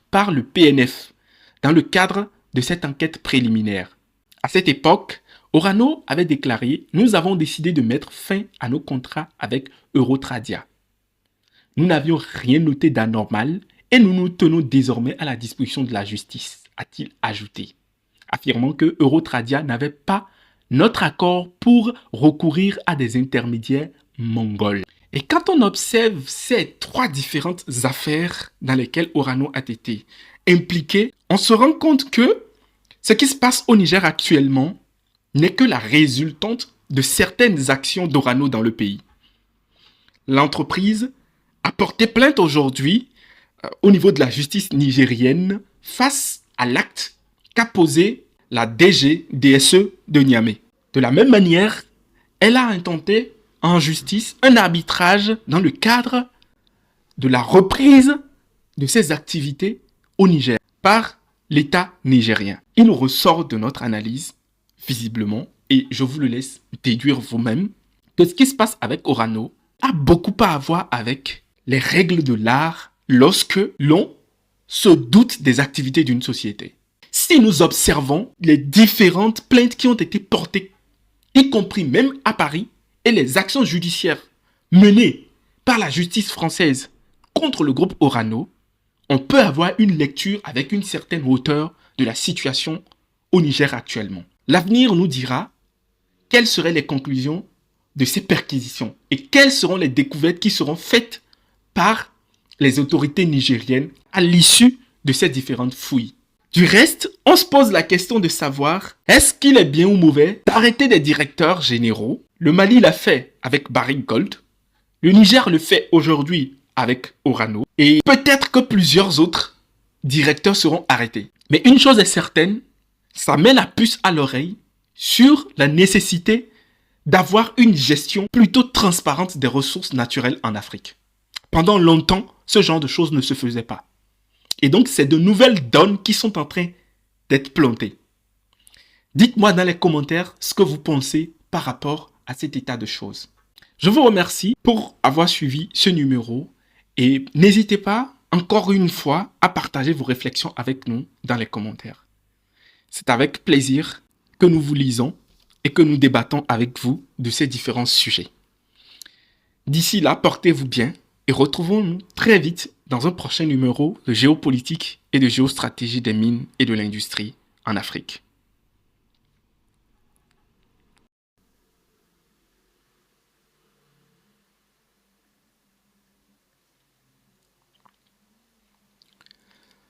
par le PNF dans le cadre de cette enquête préliminaire. À cette époque, Orano avait déclaré « Nous avons décidé de mettre fin à nos contrats avec Eurotradia. Nous n'avions rien noté d'anormal et nous nous tenons désormais à la disposition de la justice », a-t-il ajouté, affirmant que Eurotradia n'avait pas notre accord pour recourir à des intermédiaires mongols. Et quand on observe ces trois différentes affaires dans lesquelles Orano a été impliqué, on se rend compte que ce qui se passe au Niger actuellement n'est que la résultante de certaines actions d'Orano dans le pays. L'entreprise a porté plainte aujourd'hui au niveau de la justice nigérienne face à l'acte qu'a posé la DGDSE de Niamey. De la même manière, elle a intenté en justice un arbitrage dans le cadre de la reprise de ses activités au Niger par l'État nigérien. Il nous ressort de notre analyse, visiblement, et je vous le laisse déduire vous-même, que ce qui se passe avec Orano a beaucoup à voir avec les règles de l'art lorsque l'on se doute des activités d'une société. Si nous observons les différentes plaintes qui ont été portées, y compris même à Paris, et les actions judiciaires menées par la justice française contre le groupe Orano, on peut avoir une lecture avec une certaine hauteur de la situation au Niger actuellement. L'avenir nous dira quelles seraient les conclusions de ces perquisitions et quelles seront les découvertes qui seront faites par les autorités nigériennes à l'issue de ces différentes fouilles. Du reste, on se pose la question de savoir est-ce qu'il est bien ou mauvais d'arrêter des directeurs généraux. Le Mali l'a fait avec Barrick Gold, le Niger le fait aujourd'hui avec Orano et peut-être que plusieurs autres directeurs seront arrêtés. Mais une chose est certaine, ça met la puce à l'oreille sur la nécessité d'avoir une gestion plutôt transparente des ressources naturelles en Afrique. Pendant longtemps, ce genre de choses ne se faisait pas. Et donc, c'est de nouvelles donnes qui sont en train d'être plantées. Dites-moi dans les commentaires ce que vous pensez par rapport à cet état de choses. Je vous remercie pour avoir suivi ce numéro et n'hésitez pas, encore une fois, à partager vos réflexions avec nous dans les commentaires. C'est avec plaisir que nous vous lisons et que nous débattons avec vous de ces différents sujets. D'ici là, portez-vous bien et retrouvons-nous très vite dans un prochain numéro de géopolitique et de géostratégie des mines et de l'industrie en Afrique.